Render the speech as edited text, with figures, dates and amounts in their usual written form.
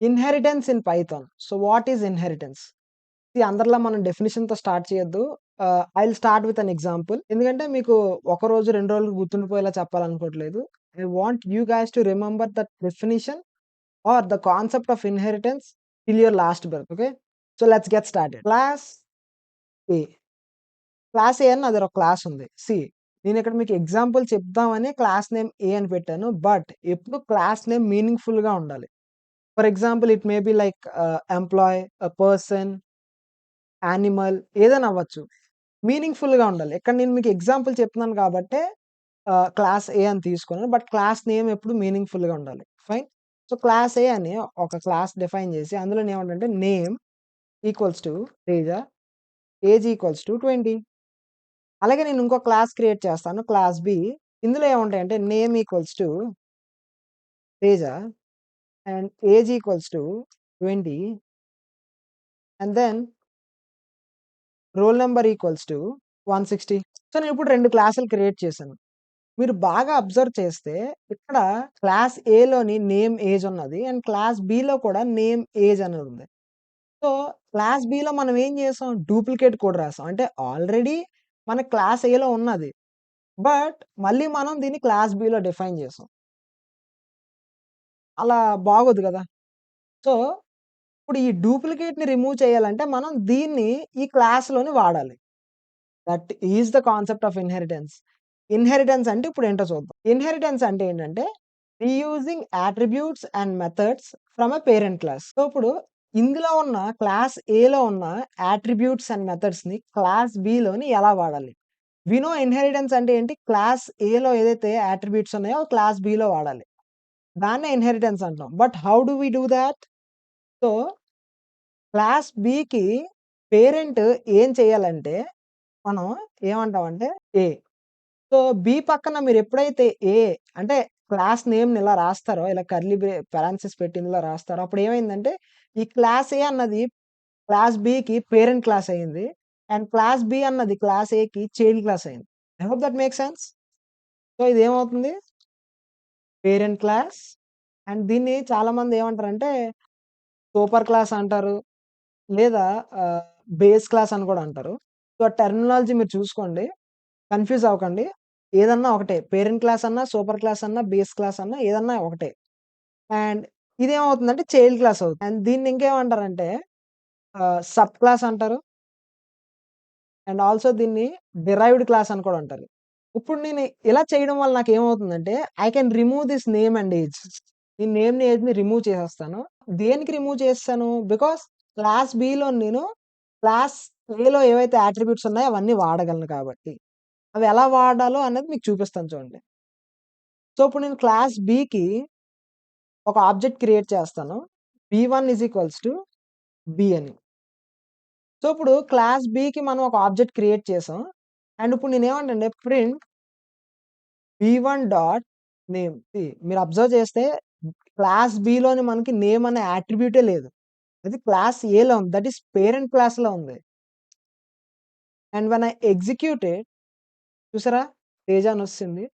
Inheritance in Python. So, what is inheritance? అందరిలా మనం డెఫినిషన్‌తో స్టార్ట్ చేయొద్దు. I will start with an example. ఎందుకంటే మీకు ఒక రోజు, 2 రోజులు గుర్తుండిపోయేలా చెప్పాలనుకోవట్లేదు. I want you guys to remember that definition or the concept of inheritance till your last breath. Okay. So, let's get started. Class A. Class A అని నాదొక class ఉంది. నేనిక్కడ మీకు ఎగ్జాంపుల్ చెప్దామని క్లాస్ నేమ్ ఏ అని పెట్టాను. బట్ ఎప్పుడు class name మీనింగ్‌ఫుల్‌గా ఉండాలి. For example it may be like employee, person, animal ఏదైనా అవ్వచ్చు. మీనింగ్‌ఫుల్‌గా ఉండాలి. ఇక్కడ నేను మీకు ఎగ్జాంపుల్ చెప్తున్నాను కాబట్టే క్లాస్ ఏ అని తీసుకున్నాను. బట్ క్లాస్ నేమ్ ఎప్పుడు మీనింగ్‌ఫుల్‌గా ఉండాలి. ఫైన్. సో, క్లాస్ ఏ అని ఒక క్లాస్ డిఫైన్ చేసి అందులోని ఏమంటంటే name equals to Teja, age equals to 20. అలాగే నేను ఇంకో క్లాస్ క్రియేట్ చేస్తాను. Class B. ఇందులో ఏముంటాయంటే name equals to Teja and age equals to 20 and then roll number equals to 160. So, నేనిప్పుడు 2 క్లాసులు క్రియేట్ చేశాను. మీరు బాగా అబ్జర్వ్ చేస్తే ఇక్కడ క్లాస్ ఏలోని నేమ్, ఏజ్ ఉన్నది. అండ్ క్లాస్ బిలో కూడా నేమ్, ఏజ్ అనేది ఉంది. సో, క్లాస్ బిలో మనం ఏం చేసాం? డూప్లికేట్ కోడ్ రాసాం. అంటే ఆల్రెడీ మన క్లాస్ ఏలో ఉన్నది. బట్ మళ్ళీ మనం దీన్ని క్లాస్ బిలో డిఫైన్ చేసాం. అలా బాగోదు గదా! సో, ఇప్పుడు ఈ డూప్లికేట్‌ని రిమూవ్ చేయాలంటే మనం దీన్ని ఈ క్లాస్‌లోని వాడాలి. That is the concept of inheritance. Inheritance అంటే ఇప్పుడేంటో చూద్దాం. ఇన్హెరిటెన్స్ అంటే ఏంటంటే reusing attributes and methods from a parent class. So, ఇప్పుడు ఇందులో ఉన్న క్లాస్ ఏలో ఉన్న అట్రిబ్యూట్స్ అండ్ మెథడ్స్‌ని క్లాస్ బిలోని ఎలా వాడాలి? వి నో ఇన్హెరిటెన్స్ అంటే ఏంటి? క్లాస్ ఏలో ఏదైతే అట్రిబ్యూట్స్ ఉన్నాయో క్లాస్ బిలో వాడాలి. దాన్నే ఇన్హెరిటెన్స్ అంటాం. But how do we do that? So, class బికి పేరెంట్ ఏం చేయాలంటే మనం ఏమంటామంటే ఏ. సో, బి పక్కన మీరెప్పుడైతే ఏ అంటే క్లాస్ నేమ్‌ని ఇలా రాస్తారో, ఇలా కర్లీ పారాంథసిస్ పెట్టి ఇందులో రాస్తారో అప్పుడేమైందంటే, ఈ క్లాస్ ఏ అన్నది క్లాస్ బికి పేరెంట్ క్లాస్ అయింది. అండ్ క్లాస్ బి అన్నది క్లాస్ ఏకి చైల్డ్ క్లాస్ అయింది. I hope that makes sense. So, ఇదేమవుతుంది పేరెంట్ క్లాస్ అండ్ దీన్ని చాలామంది ఏమంటారంటే సూపర్ క్లాస్ అంటారు. లేదా ఆహ్, బేస్ క్లాస్ అని కూడా అంటారు. సో, టెర్మినాలజీ మీరు చూసుకోండి. కన్‌ఫ్యూజ్ అవ్వకండి. ఏదన్నా ఒకటే. పేరెంట్ క్లాస్ అన్నా, సూపర్ క్లాస్ అన్నా, బేస్ క్లాస్ అన్నా ఏదన్నా ఒకటే. అండ్ ఇదేమవుతుందంటే చైల్డ్ క్లాస్ అవుతుంది. అండ్ దీన్ని ఇంకేమంటారంటే సబ్ క్లాస్ అంటారు. అండ్ ఆల్సో దీన్ని డిరైవ్డ్ క్లాస్ అని కూడా అంటారు. ఇప్పుడు నేను ఇలా చేయడం వల్ల నాకేమవుతుందంటే I can remove this name and age. ఈ నేమ్‌ని, ఏజ్‌ని రిమూవ్ చేసేస్తాను. దేనికి రిమూవ్ చేసేసాను? బికాస్ క్లాస్ బిలో నేను క్లాస్ ఏలో ఏవైతే అట్రిబ్యూట్స్ ఉన్నాయో అవన్నీ వాడగలను కాబట్టి. అవి ఎలా వాడాలో అనేది మీకు చూపిస్తాను చూడండి. సో, ఇప్పుడు నేను క్లాస్ బికి ఒక ఆబ్జెక్ట్ క్రియేట్ చేస్తాను. బి1 బి అని. సో, ఇప్పుడు క్లాస్ బికి మనం ఒక ఆబ్జెక్ట్ క్రియేట్ చేసాం. అండ్ ఇప్పుడు నేనేమంటానంటే ప్రింట్ బి1 డాట్ నేమ్. మీరు అబ్జర్వ్ చేస్తే క్లాస్ బిలోని మనకి నేమ్ అనే అట్రిబ్యూటే లేదు. అది క్లాస్ ఏలో ఉంది. దట్ ఈస్ పేరెంట్ క్లాస్‌లో ఉంది. And when I execute it చూసారా? తేజ అనొచ్చేసింది.